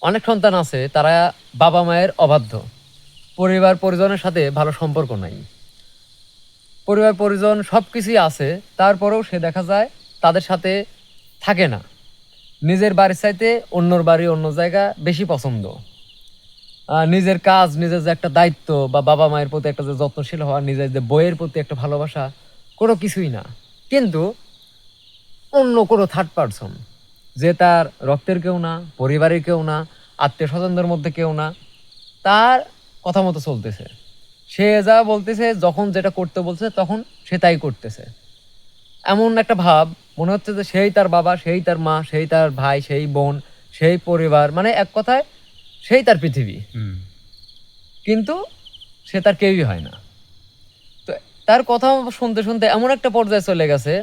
অনেক সন্তান আছে তারা বাবা মায়ের অবাধ্য, পরিবার পরিজনের সাথে ভালো সম্পর্ক নাই, পরিবার পরিজন সব কিছুই আছে, তারপরেও সে দেখা যায় তাদের সাথে থাকে না। নিজের বাড়ির চাইতে অন্যর বাড়ি অন্য জায়গা বেশি পছন্দ। নিজের কাজ, নিজের যে একটা দায়িত্ব বা বাবা মায়ের প্রতি একটা যে যত্নশীল হওয়া, নিজের যে বইয়ের প্রতি একটা ভালোবাসা, কোনো কিছুই না। কিন্তু অন্য কোনো থার্ড পারসন, যে তার রক্তের কেউ না, পরিবারের কেউ না, আত্মীয় স্বজনদের মধ্যে কেউ না, তার কথা মতো চলতেছে। সে যা বলতেছে, যখন যেটা করতে বলছে তখন সে তাই করতেছে। এমন একটা ভাব, মনে হচ্ছে যে সেই তার বাবা, সেই তার মা, সেই তার ভাই, সেই বোন, সেই পরিবার, মানে এক কথায় সেই তার পৃথিবী। কিন্তু সে তার কেউই হয় না। তো তার কথা শুনতে শুনতে এমন একটা পর্যায়ে চলে গেছে,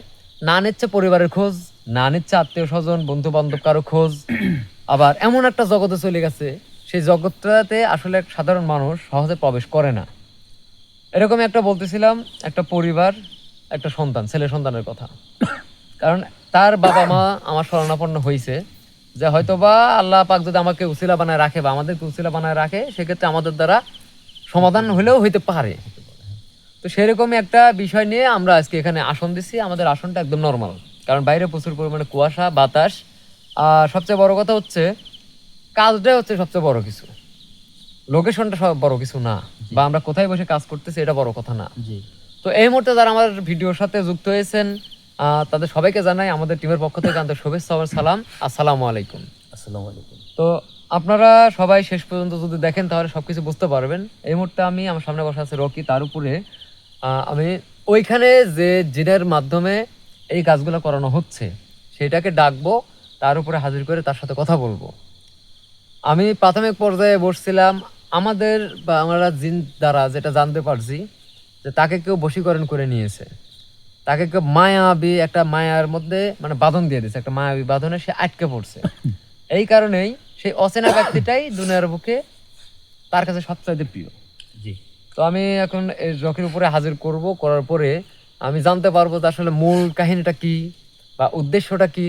না নিচ্ছে পরিবারের খোঁজ, না নিচ্ছে আত্মীয় স্বজন বন্ধু বান্ধব কারো খোঁজ। আবার এমন একটা জগতে চলে গেছে, সেই জগৎটাতে আসলে এক সাধারণ মানুষ সহজে প্রবেশ করে না। এরকম একটা বলতেছিলাম, একটা পরিবার, একটা সন্তান, ছেলে সন্তানের কথা। কারণ তার বাবা মা আমার শরণাপন্ন হয়েছে, যে হয়তোবা আল্লাহ পাক যদি আমাকে উসিলা বানায় রাখে বা আমাদেরকে উসিলা বানায় রাখে, সেক্ষেত্রে আমাদের দ্বারা সমাধান হলেও হইতে পারে। তো সেরকমই একটা বিষয় নিয়ে আমরা আজকে এখানে আসন দিচ্ছি। আমাদের আসনটা একদম নর্মাল, কারণ বাইরে প্রচুর পরিমাণে কুয়াশা, বাতাস। আর সবচেয়ে বড় কথা হচ্ছে, কাজটাই হচ্ছে সবচেয়ে বড় কিছু, লোকেশনটা সব বড় কিছু না, বা আমরা কোথায় বসে কাজ করতেছি এটা বড় কথা না। তো এই মুহূর্তে যারা আমার ভিডিওর সাথে যুক্ত হয়েছেন, তাদের সবাইকে জানাই আমাদের টিমের পক্ষ থেকে আন্তরিক শুভেচ্ছা ও সালাম। আসসালামু আলাইকুম। আসসালামু আলাইকুম। তো আপনারা সবাই শেষ পর্যন্ত যদি দেখেন তাহলে সবকিছু বুঝতে পারবেন। এই মুহূর্তে আমি, আমার সামনে বসা আছে রকি, তার উপরে আমি ওইখানে যে জিনের মাধ্যমে এই কাজগুলো করানো হচ্ছে সেটাকে ডাকবো, তার উপরে হাজির করে তার সাথে কথা বলবো। আমি প্রাথমিক পর্যায়ে বসছিলাম, আমাদের বা আমরা জিন দ্বারা যেটা জানতে পারছি, যে তাকে কেউ বশীকরণ করে নিয়েছে, তাকে কেউ মায়াবী একটা মায়ার মধ্যে মানে বাঁধন দিয়ে দিয়েছে, একটা মায়াবী বাঁধনে সে আটকে পড়ছে। এই কারণেই সেই অচেনা ব্যক্তিটাই দুনিয়ার বুকে তার কাছে সবচাইতে প্রিয়। জি। তো আমি এখন এই রকির উপরে হাজির করব, করার পরে আমি জানতে পারবো যে আসলে মূল কাহিনীটা কি বা উদ্দেশ্যটা কি,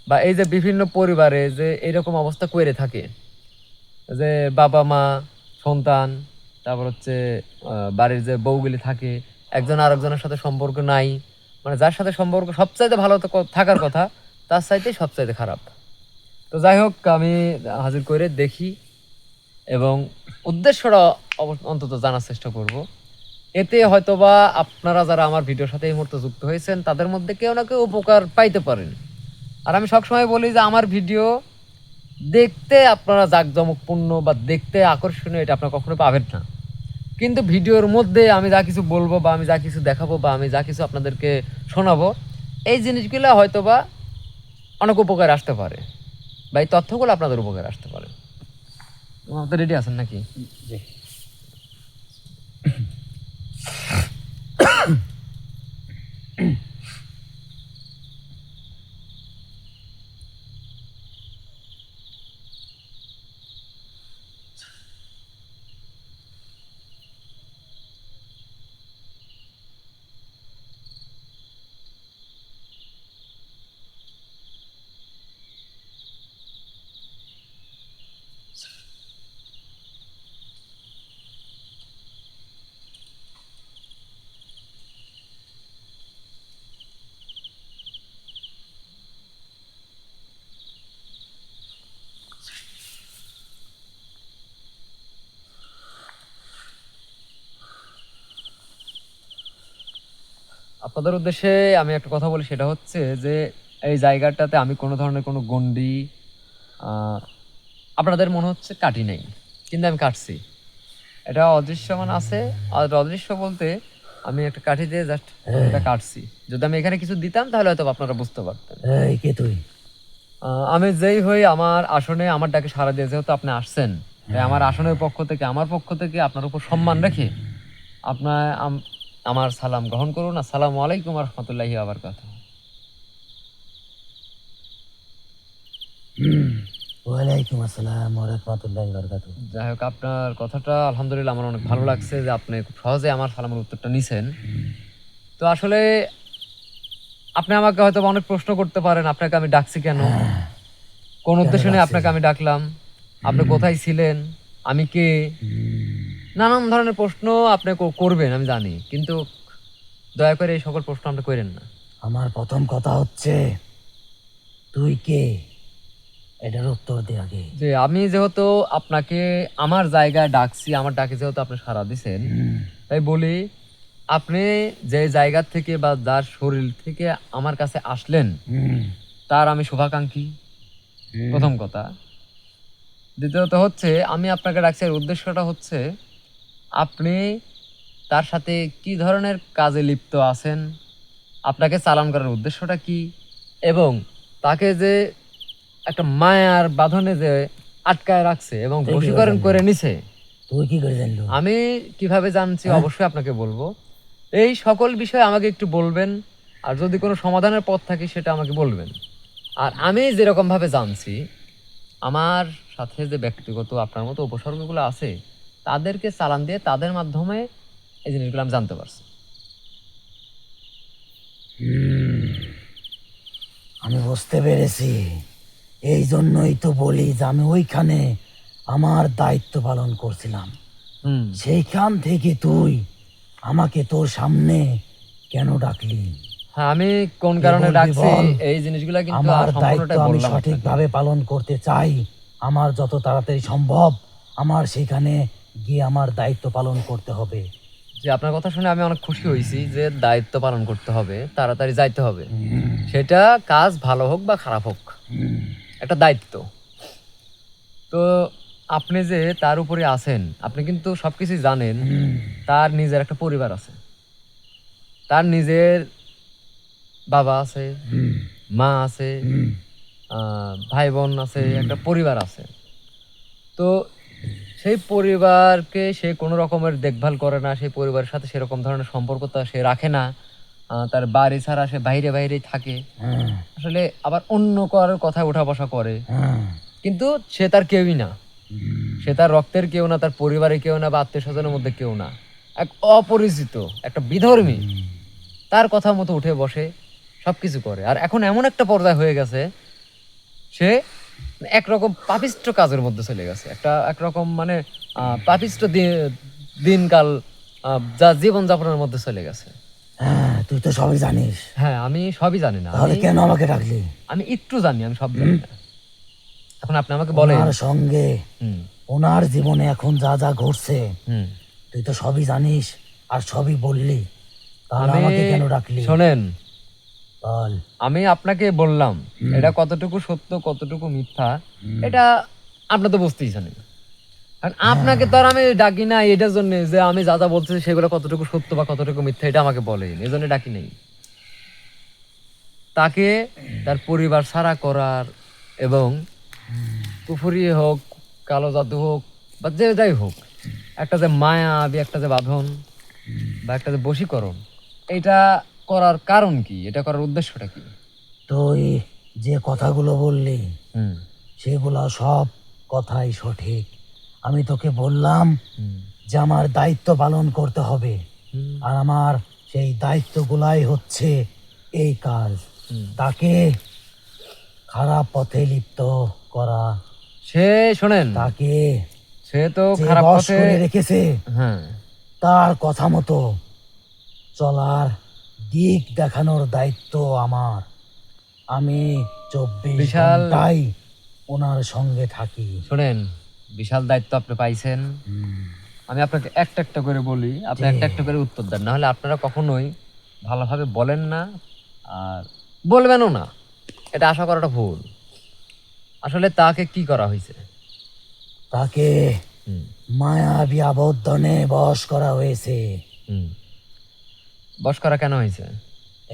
বা এই যে বিভিন্ন পরিবারে যে এরকম অবস্থা করে থাকে, যে বাবা মা সন্তান, তারপর হচ্ছে বাড়ির যে বউগুলি থাকে, একজন আরেকজনের সাথে সম্পর্ক নাই, মানে যার সাথে সম্পর্ক সবচাইতে ভালো থাকার কথা তার চাইতে সবচাইতে খারাপ। তো যাই হোক, আমি হাজির করে দেখি এবং উদ্দেশ্যটা অন্তত জানার চেষ্টা করব। এতে হয়তোবা আপনারা যারা আমার ভিডিওর সাথে এই মুহূর্তে যুক্ত হয়েছেন তাদের মধ্যে কেউ না কেউ উপকার পাইতে পারেন। আর আমি সবসময় বলি যে আমার ভিডিও দেখতে আপনারা জাঁকজমকপূর্ণ বা দেখতে আকর্ষণীয় এটা আপনারা কখনো পাবেন না, কিন্তু ভিডিওর মধ্যে আমি যা কিছু বলবো বা আমি যা কিছু দেখাবো বা আমি যা কিছু আপনাদেরকে শোনাবো, এই জিনিসগুলো হয়তোবা অনেক উপকার আসতে পারে, বা এই তথ্যগুলো আপনাদের উপকার আসতে পারে। আপনারা রেডি আছেন নাকি? জি। আপনাদের উদ্দেশ্যে আমি একটা কথা বলি, সেটা হচ্ছে যে এই জায়গাটাতে আমি কোনো ধরনের কোনো গণ্ডি আপনাদের মনে হচ্ছে কাটি নাই, কিন্তু আমি কাটছি। এটা অদৃশ্যমান আছে। আর অদৃশ্য বলতে আমি একটা কাঠি দিয়ে জাস্ট এটা কাটছি। যদি আমি এখানে কিছু দিতাম তাহলে হয়তো আপনারা বুঝতে পারতেন। এই কে তুই? আমি যেই হই আমার আসনে আমার ডাকে সাড়া দিয়ে, যেহেতু আপনি আসছেন, তাই আমার আসনের পক্ষ থেকে, আমার পক্ষ থেকে আপনার উপর সম্মান রেখে আপনার আমার সালাম গ্রহণ করুন। আসসালামু আলাইকুম রহমতুল্লাহি ওয়া বারাকাতুহু। ওয়ালাইকুম আসসালাম ওয়া রাহমাতুল্লাহি ওয়া বারাকাতুহু। যাই হোক, আপনার কথাটা আলহামদুলিল্লাহ আমার অনেক ভালো লাগছে যে আপনি খুব সহজে আমার সালামের উত্তরটা নিছেন। তো আসলে আপনি আমাকে হয়তো অনেক প্রশ্ন করতে পারেন, আপনাকে আমি ডাকছি কেন, কোন উদ্দেশ্য নিয়ে আপনাকে আমি ডাকলাম। আপনি কোথায় ছিলেন, আমি কে, নানান ধরনের প্রশ্ন আপনি করবেন আমি জানি, কিন্তু দয়া করে এই সকল প্রশ্ন আপনি করেন না। আমার প্রথম কথা হচ্ছে, তুই কে? এটার উত্তর দে আগে। যে আমি যেহেতু আপনাকে আমার জায়গায় ডাকছি, আমার ডাকে যেহেতু আপনি সাড়া দিছেন, তাই বলি, আপনি যে জায়গা থেকে বা যার শরীর থেকে আমার কাছে আসলেন, তার আমি শুভাকাঙ্ক্ষী, প্রথম কথা। দ্বিতীয়ত হচ্ছে, আমি আপনাকে ডাকছি এর উদ্দেশ্যটা হচ্ছে, আপনি তার সাথে কি ধরনের কাজে লিপ্ত আছেন, আপনাকে চালান করার উদ্দেশ্যটা কি, এবং তাকে যে একটা মায়ার বাঁধনে যে আটকায় রাখছে এবং তুই কি বশীকরণ করে করে নিছে, তুই কি করে জানলো? আমি কিভাবে জানছি অবশ্যই আপনাকে বলবো। এই সকল বিষয় আমাকে একটু বলবেন, আর যদি কোনো সমাধানের পথ থাকে সেটা আমাকে বলবেন। আর আমি যেরকম ভাবে জানছি, আমার সাথে যে ব্যক্তিগত আপনার মতো উপসর্গগুলো আছে, তাদেরকে চালান দিয়ে তাদের মাধ্যমে এই জিনিসগুলো আমি জানতে পারছি। আমি বুঝতে পেরেছি। এই জন্যই তো বলি যে আমি ওইখানে আমার দায়িত্ব পালন করছিলাম। হুম। সেইখান থেকে তুই আমাকে তোর সামনে কেন ডাকলি? হ্যাঁ, আমি কোন কে কারণে বলবি ডাকছি বল। এই জিনিসগুলো কিন্তু আমার দায়িত্ব সম্পূর্ণটাই আমি বললাম আপনাকে। সঠিকভাবে পালন করতে চাই। আমার যত তাড়াতাড়ি সম্ভব আমার সেখানে গিয়ে আমার দায়িত্ব পালন করতে হবে। যে আপনার কথা শুনে আমি অনেক খুশি হয়েছি যে দায়িত্ব পালন করতে হবে, তাড়াতাড়ি যাইতে হবে, সেটা কাজ ভালো হোক বা খারাপ হোক, একটা দায়িত্ব। তো আপনি যে তার উপরে আছেন, আপনি কিন্তু সবকিছু জানেন, তার নিজের একটা পরিবার আছে, তার নিজের বাবা আছে, মা আছে, ভাই বোন আছে, একটা পরিবার আছে। তো সেই পরিবারকে সে কোনো রকমের দেখভাল করে না, সেই পরিবারের সাথে সেরকম ধরনের সম্পর্কতা সে রাখে না, তার বাড়ি ছাড়া সে বাইরে বাইরেই থাকে, হ্যাঁ, আসলে আবার অন্য কারোর কথায় ওঠা বসা করে, হ্যাঁ, কিন্তু সে তার কেউই না, সে তার রক্তের কেউ না, তার পরিবারের কেউ না, বা আত্মীয় স্বজনের মধ্যে কেউ না, এক অপরিচিত একটা বিধর্মী তার কথা মতো উঠে বসে সবকিছু করে। আর এখন এমন একটা পর্যায়ে হয়ে গেছে, সে একরকম পাপিষ্ঠ কাজের মধ্যে চলে গেছে, একরকম মানে পাপিষ্ঠ দিনকাল, যা জীবন যাপনের মধ্যে চলে গেছে। হ্যাঁ, তুই তো সবই জানিস। হ্যাঁ, আমি সবই জানি না, তাহলে কেন আমাকে ডাকলি? আমি একটু জানি, আমি সব জানি না। এখন আপনি আমাকে বলেন। ওনার সঙ্গে হুম। ওনার জীবনে এখন যা যা ঘটছে হুম। তুই তো সবই জানিস আর সবই বললি। তাহলে আমি আমাকে কেন ডাকলি? শোনেন, বল। আমি আপনাকে বললাম এটা কতটুকু সত্য কতটুকু মিথ্যা, এটা আপনি তো বুঝতেই জানেন। কারণ আপনাকে তো আর আমি ডাকি না এটার জন্য যে আমি যা যা বলতেছি সেগুলো কতটুকু সত্য বা কতটুকু মিথ্যা এটা আমাকে বলেন, এই জন্য ডাকি নেই। তাকে তার পরিবার ছাড়া করার এবং কুফুরি হোক, কালো জাদু হোক, বা যে যাই হোক, একটা যে মায়া একটা যে বাঁধন বা একটা যে বশীকরণ, এটা করার কারণ কি, এটা করার উদ্দেশ্যটা কি? তুই যে কথাগুলো বললি হুম। সেগুলো সব কথাই সঠিক। আমি তোকে বললাম হুম। যে আমার দায়িত্ব পালন করতে হবে, হুম। আর আমার সেই দায়িত্বগুলাই হচ্ছে এই কাজ। তাকে খারাপ পথে লিপ্ত করা, সে শোনেন, তাকে সে তো যে খারাপ বশ পথে। করে রেখেছে হ্যাঁ। তার কথা মতো চলার দিক দেখানোর দায়িত্ব আমার। আমি 24 বিশাল। ঘন্টাই ওনার সঙ্গে থাকি। শোনেন, বিশাল দায়িত্ব আপনি পাইছেন। আমি আপনাকে একটা একটা করে বলি, আপনি জি। একটা একটা করে উত্তর দেন, না হলে আপনারা কখনোই ভালোভাবে বলেন না, আর বলবেনও না, এটা আশা করাটা ভুল। আসলে তাকে কি করা হয়েছে? তাকে হুম। মায়াবী আবদ্ধনে বশ করা হয়েছে। হুম। বশ করা কেন হয়েছে?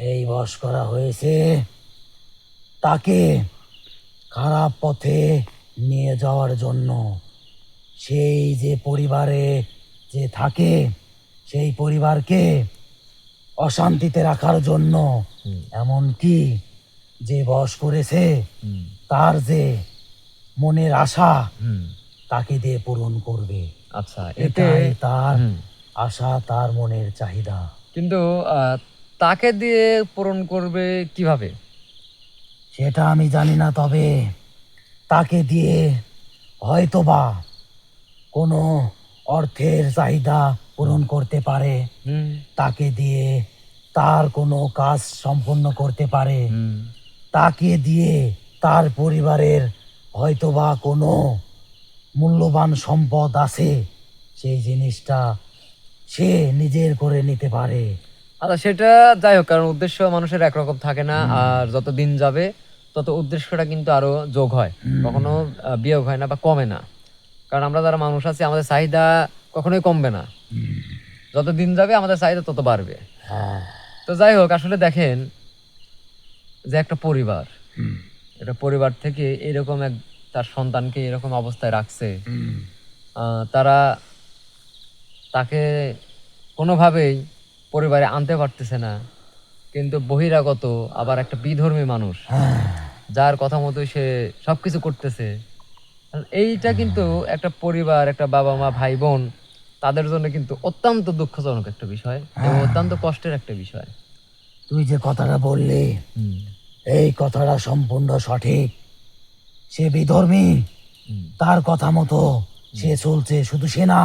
এই বশ করা হয়েছে তাকে খারাপ পথে নিয়ে যাওয়ার জন্য। সেই যে পরিবারে যে থাকে সেই পরিবারকে অশান্তিতে রাখার জন্য, এমনকি যে বশ করেছে হুম। তার যে মনের আশা হুম। তাকে দিয়ে পূরণ করবে। আচ্ছা, এতে। এটাই তার হুম। আশা, তার মনের চাহিদা। কিন্তু তাকে দিয়ে পূরণ করবে কিভাবে? সেটা আমি জানি না, তবে তাকে দিয়ে হয়তোবা কোনো অর্থের চাহিদা পূরণ করতে পারে, হুম তাকে দিয়ে তার কোনো কাজ সম্পন্ন করতে পারে, হুম তাকে দিয়ে তার পরিবারের হয়তোবা কোনো মূল্যবান সম্পদ আছে, সেই জিনিসটা সে নিজের করে নিতে পারে। আচ্ছা, সেটা যাই হোক, কারণ উদ্দেশ্য মানুষের একরকম থাকে না, আর যত দিন যাবে তত উদ্দেশ্যটা কিন্তু আরো যোগ হয়, কখনো বিয়োগ হয় না বা কমে না। কারণ আমরা যারা মানুষ আছি, আমাদের চাহিদা কখনোই কমবে না, যত দিন যাবে আমাদের চাহিদা তত বাড়বে। হ্যাঁ। তো যাই হোক, আসলে দেখেন যে একটা পরিবার, একটা পরিবার থেকে এরকম এক তার সন্তানকে এরকম অবস্থায় রাখছে, তারা তাকে কোনোভাবেই পরিবারে আনতে পারতেছে না, কিন্তু বহিরাগত আবার একটা বিধর্মী মানুষ যার কথা মতো সে সবকিছু করতেছে। আর এইটা কিন্তু একটা পরিবার, একটা বাবা মা ভাই বোন, তাদের জন্য কিন্তু অত্যন্ত দুঃখজনক একটা বিষয় এবং অত্যন্ত কষ্টের একটা বিষয়। তুই যে কথাটা বললি, হুম এই কথাটা সম্পূর্ণ সঠিক। সে বিধর্মী, হুম। তার কথা মতো সে চলছে। শুধু সে না,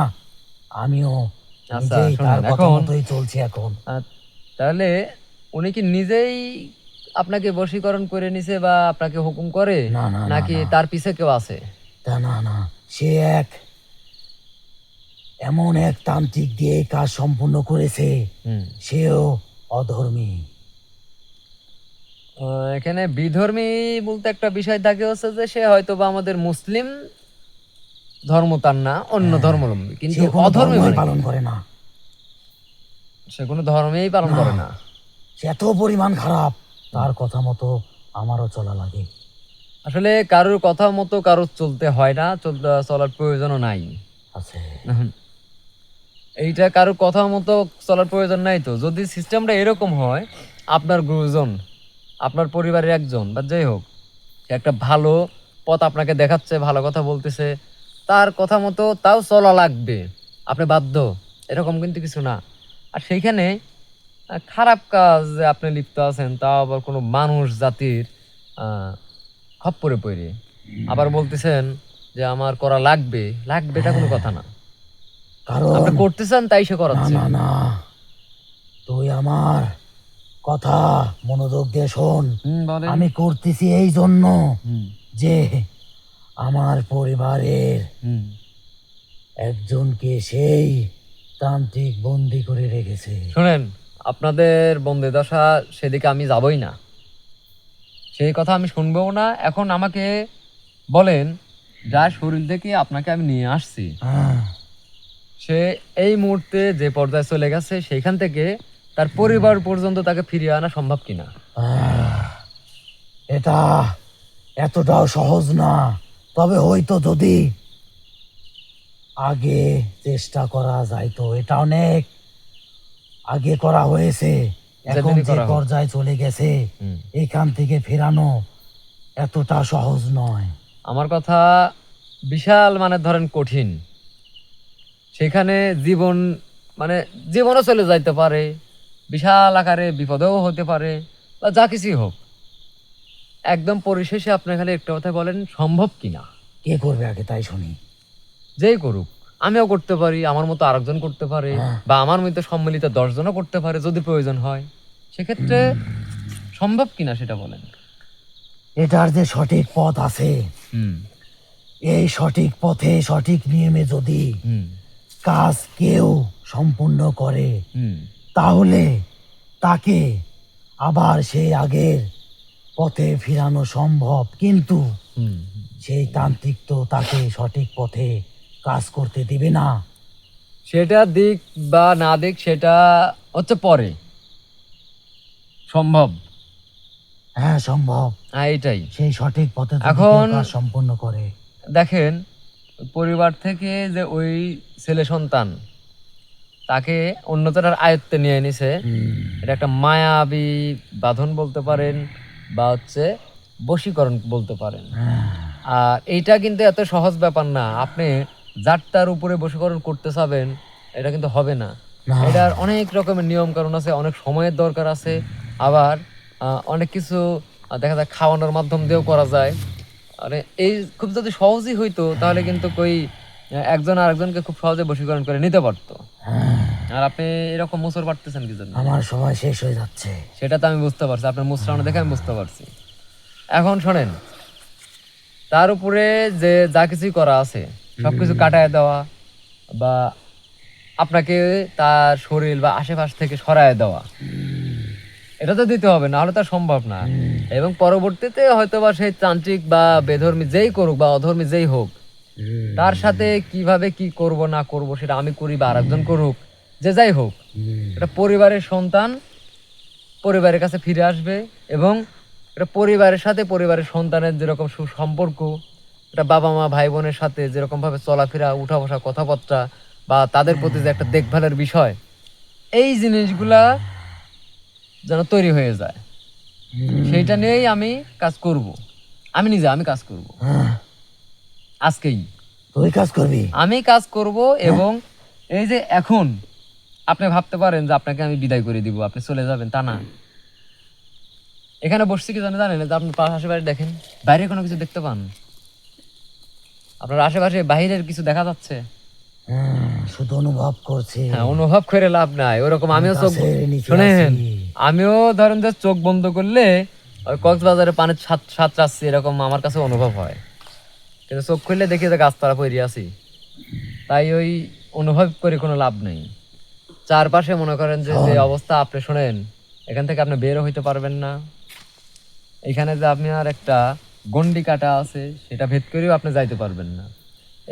আমিও আচ্ছা, নিজেই তার শুনুন, কথা এখন মতোই চলছি এখন। তাহলে উনি কি নিজেই আপনাকে বশীকরণ করে নিছে বা আপনাকে হুকুম করে, না না না নাকি না, তার পিছে কেউ আছে? তা না না, সে এমন এক তান্ত্রিক দিয়ে এই কাজ সম্পূর্ণ করেছে, হুম সেও অধর্মী। এখানে বিধর্মী বলতে একটা বিষয় থাকে, হচ্ছে যে সে হয়তো বা আমাদের মুসলিম ধর্ম তার না, অন্য ধর্মাবলম্বী, কিন্তু সে কোনো অধর্মী ধর্মই মানে পালন কি? করে না। সে কোনো ধর্মেই পালন না, করে না। সে এত পরিমাণ খারাপ, তার কথা মতো আমারও চলা লাগে। আসলে কারোর কথা মতো কারোর চলতে হয় না, চলার প্রয়োজনও নাই। আছে। হুম। এইটা কারোর কথা মতো চলার প্রয়োজন নাই। তো যদি সিস্টেমটা এরকম হয়, আপনার গুরুজন, আপনার পরিবারের একজন বা যাই হোক, সে একটা ভালো পথ আপনাকে দেখাচ্ছে, ভালো কথা বলতেছে, তার কথা মতো তাও চলা লাগবে, আপনি বাধ্য, এরকম কিন্তু কিছু না। আর সেইখানে খারাপ কাজ আপনি লিপ্ত আছেন, তাও আবার কোনো মানুষ জাতির আহ খপ্পরে পড়ে, আবার বলতেছেন যে আমার করা লাগবে, লাগবে এটা কোনো কথা না। কারণ আপনি করতেছেন তাই সে না করাচ্ছে। না না, তুই আমার কথা মনোযোগ দিয়ে শোন। বলেন। আমি করতেছি এই জন্য হুম যে আমার পরিবারের হুম একজনকে সেই তান্ত্রিক বন্দি করে রেখেছে। শোনেন, আপনাদের বন্দি দশা সেদিকে আমি যাবই না, সেই কথা আমি শুনবও না। এখন আমাকে বলেন, যার শরীর থেকে আপনাকে আমি নিয়ে আসছি, হ্যাঁ, সে এই মুহূর্তে যে পর্যায়ে চলে গেছে, সেইখান থেকে তার পরিবার পর্যন্ত তাকে ফিরিয়ে আনা সম্ভব কিনা? এটা এতটাও সহজ না। তবে হয়তো যদি আগে চেষ্টা করা যাইতো, এটা অনেক আগে করা হয়েছে। এখন যেদিনই যে করা হোক। পর্যায়ে চলে গেছে, হুম। এখান থেকে ফেরানো এতটা সহজ নয়। আমার কথা বিশাল, মানে ধরেন কঠিন, সেখানে জীবন, মানে জীবনও চলে যাইতে পারে, বিশাল আকারে বিপদেও হতে পারে, বা যা কিছুই হোক। একদম পরিশেষে আপনি খালি একটা কথা বলেন, সম্ভব কিনা? কে করবে আগে তাই শুনি। যেই করুক, আমিও করতে পারি, আমার মতো আরেকজন করতে পারে, হ্যাঁ। বা আমার মতো সম্মিলিত 10 জনও করতে পারে যদি প্রয়োজন হয়। সেক্ষেত্রে সম্ভব কিনা সেটা বলেন। এটার যে সঠিক পথ আছে, হুম এই সঠিক পথে সঠিক নিয়মে যদি হুম কাজ কেউ সম্পূর্ণ করে, হুম তাহলে তাকে আবার সেই আগের পথে ফিরানো সম্ভব। কিন্তু হুম সেই তান্ত্রিক তো তাকে সঠিক পথে কাজ করতে দিবে না। সেটা দিক বা না দিক, সেটা হচ্ছে পরে সম্ভব। হ্যাঁ, সম্ভব। হ্যাঁ, এইটাই। সেই সঠিক পথে যদি কেউ এখন কাজ সম্পূর্ণ করে। দেখেন, পরিবার থেকে যে ওই ছেলে সন্তান তাকে অন্যজনের আয়ত্তে নিয়ে নিছে, এটা একটা মায়াবী বাঁধন বলতে পারেন, বা হচ্ছে বশীকরণ বলতে পারেন। আর এইটা কিন্তু এত সহজ ব্যাপার না, আপনি যার তার উপরে বশীকরণ করতে চাবেন, এটা কিন্তু হবে না। না। এটার অনেক রকমের নিয়ম কারণ আছে, অনেক সময়ের দরকার আছে, আবার অনেক কিছু দেখা যায় খাওয়ানোর মাধ্যম দিয়েও করা যায়। মানে এই খুব যদি সহজই হইতো তাহলে কিন্তু কই একজন আরেকজনকে খুব সহজে বশীকরণ করে নিতে পারতো। আর আপনি এরকম মুসর পারতেছেন কি জন্য? আমার সময় শেষ হয়ে যাচ্ছে। সেটা তো আমি বুঝতে পারছি, আপনার মুসরানো দেখে আমি বুঝতে পারছি। এখন শোনেন, তার উপরে যে যা কিছুই করা আছে সবকিছু কাটায় দেওয়া বা আপনাকে তার শরীর বা আশেপাশ থেকে সরায় দেওয়া, এটা তো দিতে হবে, না হলে তো আর সম্ভব না। এবং পরবর্তীতে হয়তো বা সেই তান্ত্রিক বা বেধর্মী যেই করুক বা অধর্মী যেই হোক, তার সাথে কিভাবে কি করব না করব সেটা আমি করি বা আরেকজন করুক, যে যাই হোক, এটা পরিবারের সন্তান পরিবারের কাছে ফিরে আসবে। এবং এটা পরিবারের সাথে পরিবারের সন্তানের যেরকম সুসম্পর্ক, এটা বাবা মা ভাই বোনের সাথে যেরকম ভাবে চলাফেরা, উঠা বসা, কথাবার্তা বা তাদের প্রতি যে একটা দেখভালের বিষয়, এই জিনিসগুলা যেন তৈরি হয়ে যায়, সেইটা নিয়েই আমি কাজ করব। আমি নিজে আমি কাজ করব আজকেই। তুই কাজ করবি? আমি কাজ করব। এবং এই যে এখন আপনি ভাবতে পারেন যে আপনাকে আমি বিদায় করে দিব, আপনি চলে যাবেন, তা না। এখানে বসছি কি জানেন যে আপনি আশেপাশে দেখেন, বাইরে কোনো কিছু দেখতে পান? আপনার আশেপাশে বাইরের কিছু দেখা যাচ্ছে? শুধু অনুভব করছি। হ্যাঁ, অনুভব করে লাভ নাই। ওরকম আমিও চোখ, গাছের নিচে শোনেন, আছি। আমিও ধরেন যে চোখ বন্ধ করলে ওই কক্সবাজারে পানির স্বাদ স্বাদ চাচ্ছি, এরকম আমার কাছে অনুভব হয়। কিন্তু চোখ খুললে দেখি যে গাছতলা পড়ে আছি, তাই ওই অনুভব করে কোনো লাভ নেই। চারপাশে মনে করেন যে যে অবস্থা, আপনি শোনেন, এখান থেকে আপনি বেরও হইতে পারবেন না। এখানে যে আপনি আর একটা গন্ডি কাটা আছে, সেটা ভেদ করেও আপনি যাইতে পারবেন না।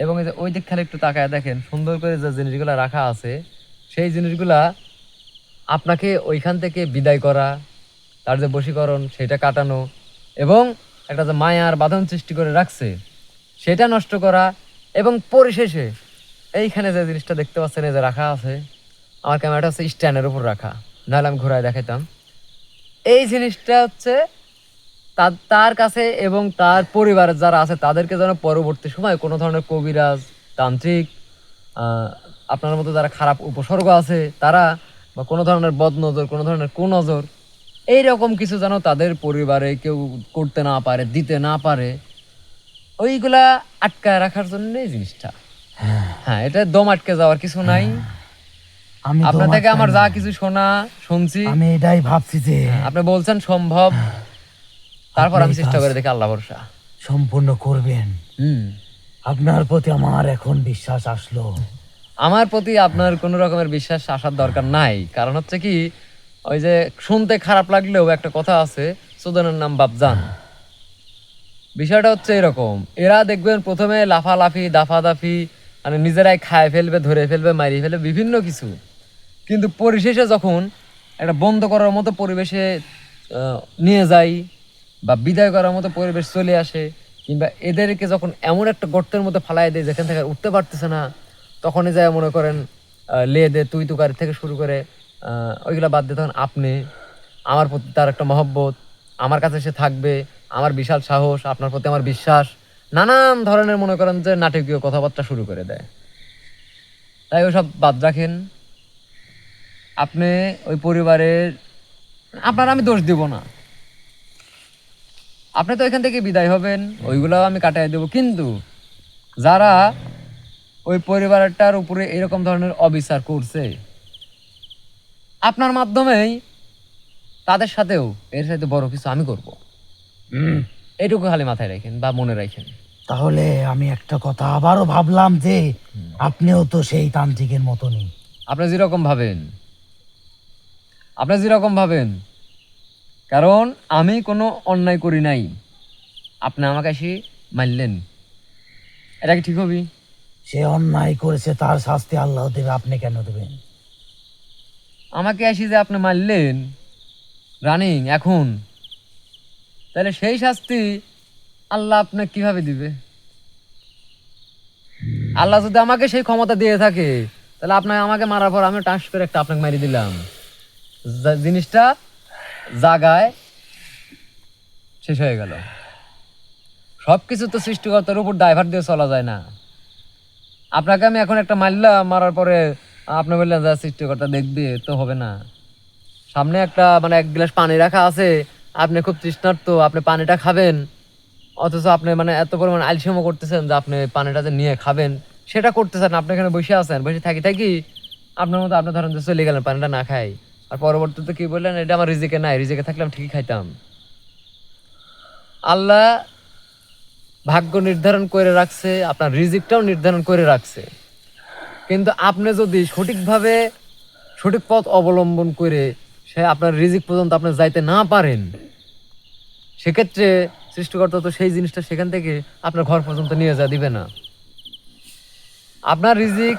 এবং এই যে ওই দিক খালি একটু তাকায় দেখেন, সুন্দর করে যে জিনিসগুলা রাখা আছে, সেই জিনিসগুলা আপনাকে ওইখান থেকে বিদায় করা, তার যে বশীকরণ সেটা কাটানো, এবং একটা যে মায়ার বাঁধন সৃষ্টি করে রাখছে সেটা নষ্ট করা। এবং পরিশেষে এইখানে যে জিনিসটা দেখতে পাচ্ছেন, এই যে রাখা আছে, আমার ক্যামেরাটা হচ্ছে স্ট্যান্ডের উপর রাখা, নাহলে আমি ঘোরায় দেখাইতাম। এই জিনিসটা হচ্ছে তার কাছে এবং তার পরিবারের যারা আছে তাদেরকে যেন পরবর্তী সময় কোনো ধরনের কবিরাজ, তান্ত্রিক, আপনার মতো যারা খারাপ উপসর্গ আছে তারা, বা কোনো ধরনের বদনজর, কোনো ধরনের কুনজর, এইরকম কিছু যেন তাদের পরিবারে কেউ করতে না পারে, দিতে না পারে, ওইগুলা আটকায় রাখার জন্য এই জিনিসটা। হ্যাঁ, এটা দম আটকে যাওয়ার কিছু নাই। আমি আপনার দম থেকে আমার আটকাই যা না। কিছু শোনা শুনছি, আমি এটাই ভাবছি যে আপনি বলছেন সম্ভব, তারপর আপনি আমি এই চেষ্টা কাজ করে দেখি, আল্লাহ ভরসা। সম্পূর্ণ করবেন। হুম। আপনার প্রতি আমার এখন বিশ্বাস আসলো। আমার প্রতি আপনার কোনো রকমের বিশ্বাস আসার দরকার নাই। কারণ হচ্ছে কি, ওই যে শুনতে খারাপ লাগলেও একটা কথা আছে, সুদানের নাম বাপজান। বিষয়টা হচ্ছে এরকম, এরা দেখবেন প্রথমে লাফালাফি, দাফাদাফি, মানে নিজেরাই খায় ফেলবে, ধরে ফেলবে, মারিয়ে ফেলবে, বিভিন্ন কিছু। কিন্তু পরিশেষে যখন একটা বন্ধ করার মতো পরিবেশে নিয়ে যাই বা বিদায় করার মতো পরিবেশ চলে আসে, কিংবা এদেরকে যখন এমন একটা গর্তের মধ্যে ফালাই দেয় যেখান থেকে আর উঠতে পারতেছে না, তখনই যায় মনে করেন লে দে তুই তুকারি থেকে শুরু করে ওইগুলা বাদ দিয়ে তখন আপনি, আমার প্রতি তার একটা মহব্বত, আমার কাছে সে থাকবে, আমার বিশাল সাহস, আপনার প্রতি আমার বিশ্বাস, নানান ধরনের মনে করেন যে নাটকীয় কথাবার্তা শুরু করে দেয়। তাই ওসব বাদ রাখেন। আপনি ওই পরিবারের, আপনার আমি দোষ দিব না, আপনি তো এখান থেকে বিদায় হবেন, ওইগুলাও আমি কাটাই দেবো। কিন্তু যারা ওই পরিবারটার উপরে এরকম ধরনের অবিচার করছে, আপনার মাধ্যমেই তাদের সাথেও এর সাথে বড় কিছু আমি করব, এইটুকু খালি মাথায় রাখেন বা মনে রাখেন। তাহলে আমি একটা কথা আবারও ভাবলাম যে আপনিও তো সেই তান্ত্রিকের মতনই। আপনি যেরকম ভাবেন, আপনি যেরকম ভাবেন, কারণ আমি কোনো অন্যায় করি নাই, আপনি আমাকে এসে মারলেন, এটা কি ঠিক হবে? সে অন্যায় করেছে, তার শাস্তি আল্লাহ দেবে, আপনি কেন দেবেন? আমাকে এসে যে আপনি মারলেন রানিং এখন, তাহলে সেই শাস্তি আল্লাহ আপনাকে কিভাবে দিবে? আল্লাহ যদি আমাকে সেই ক্ষমতা দিয়ে থাকে, তাহলে আপনাকে আমাকে মারার পর আমি টাস করে একটা আপনাকে মারি দিলাম, জিনিসটা জাগায় শেষ হয়ে গেল। সবকিছু তো সৃষ্টিকর্তার উপর ড্রাইভার দিয়ে চলা যায় না। আপনাকে আমি এখন একটা মারলাম, মারার পরে আপনি বললেন যা সৃষ্টিকর্তা দেখবে, তো হবে না। সামনে একটা মানে এক গ্লাস পানি রাখা আছে, আপনি খুব তৃষ্ণার্ত, আপনি পানিটা খাবেন, অথচ আপনি মানে এত পরিমাণ আলসেমো করতেছেন যে আপনি পানিটা যে নিয়ে খাবেন সেটা করতেছেন না। আপনি এখানে বসে আছেন, বসে থাকি থাকি আপনার মতো আপনি ধরেন যে চলে গেলেন পানিটা না খাই, আর পরবর্তীতে কি বললেন এটা আমার রিজিকে নাই, রিজিকে থাকলে আমি ঠিকই খাইতাম। আল্লাহ ভাগ্য নির্ধারণ করে রাখছে, আপনার রিজিকটাও নির্ধারণ করে রাখছে, কিন্তু আপনি যদি সঠিকভাবে সঠিক পথ অবলম্বন করে সে আপনার রিজিক পর্যন্ত আপনি যাইতে না পারেন, সেক্ষেত্রে সৃষ্টিকর্তা তো সেই জিনিসটা সেখান থেকে আপনার ঘর পর্যন্ত নিয়ে যা দিবে না। আপনার রিজিক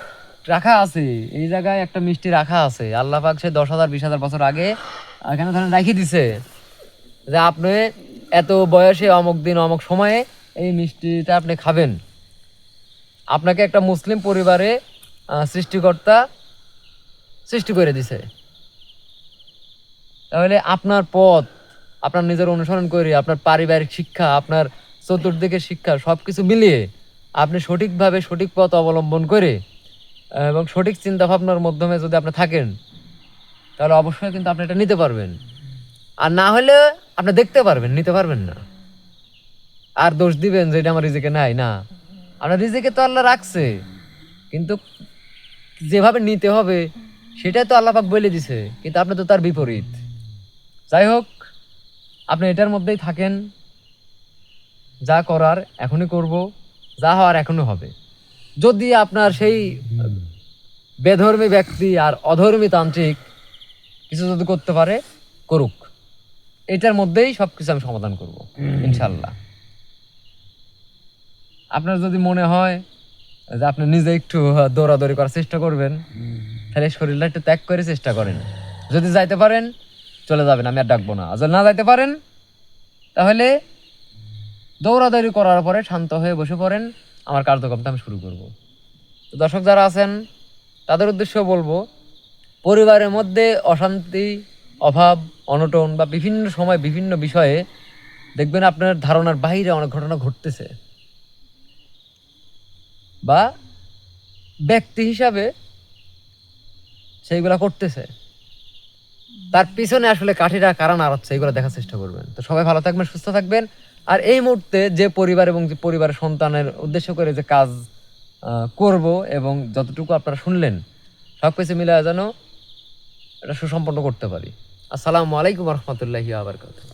রাখা আছে, এই জায়গায় একটা মিষ্টি রাখা আছে, আল্লাহ পাক সে 10,000 20,000 বছর আগে এখানে ধরেন রাখি দিছে যে আপনি এত বয়সে অমুক দিন অমুক সময়ে এই মিষ্টিটা আপনি খাবেন। আপনাকে একটা মুসলিম পরিবারে সৃষ্টিকর্তা সৃষ্টি করে দিছে। তাহলে আপনার পথ আপনার নিজের অনুসরণ করে আপনার পারিবারিক শিক্ষা, আপনার চতুর্দিকের শিক্ষা সবকিছু মিলিয়ে আপনি সঠিকভাবে সঠিক পথ অবলম্বন করে এবং সঠিক চিন্তা ভাবনার মাধ্যমে যদি আপনি থাকেন, তাহলে অবশ্যই কিন্তু আপনি এটা নিতে পারবেন। আর না হলে আপনি দেখতে পারবেন, নিতে পারবেন না। আর দোষ দিবেন যে এটা আমার রিজিকে নাই, না, আপনার রিজিকে তো আল্লাহ রাখছে, কিন্তু যেভাবে নিতে হবে সেটাই তো আল্লাহ পাক বলে দিছে, কিন্তু আপনি তো তার বিপরীত। যাই হোক, আপনি এটার মধ্যেই থাকেন, যা করার এখনই করব, যা হওয়ার এখনই হবে। যদি আপনার সেই বেধর্মী ব্যক্তি আর অধর্মী তান্ত্রিক কিছু যদি করতে পারে করুক, এটার মধ্যেই সবকিছু আমি সমাধান করব ইনশাল্লাহ। আপনার যদি মনে হয় যে আপনি নিজে একটু দৌড়াদৌড়ি করার চেষ্টা করবেন, তাহলে শরীরটা একটু ত্যাগ করে চেষ্টা করেন। যদি যাইতে পারেন চলে যাবেন, আমি আর ডাকবো না। আর যদি না যাইতে পারেন তাহলে দৌড়াদৌড়ি করার পরে শান্ত হয়ে বসে পড়েন, আমার কার্যক্রমটা আমি শুরু করব। তো দর্শক যারা আছেন তাদের উদ্দেশ্যেও বলবো, পরিবারের মধ্যে অশান্তি, অভাব, অনটন বা বিভিন্ন সময় বিভিন্ন বিষয়ে দেখবেন আপনার ধারণার বাইরে অনেক ঘটনা ঘটতেছে, বা ব্যক্তি হিসাবে সেইগুলা করতেছে, তার পিছনে আসলে কাঠিটা কারণ আর হচ্ছে, এগুলো দেখার চেষ্টা করবেন। তো সবাই ভালো থাকবেন, সুস্থ থাকবেন। আর এই মুহূর্তে যে পরিবার এবং যে পরিবারের সন্তানের উদ্দেশ্য করে যে কাজ করব এবং যতটুকু আপনারা শুনলেন সব কিছু মিলে যেন এটা সুসম্পন্ন করতে পারি। আসসালামু আলাইকুম রহমতুল্লাহি ওয়া বারাকাতুহু।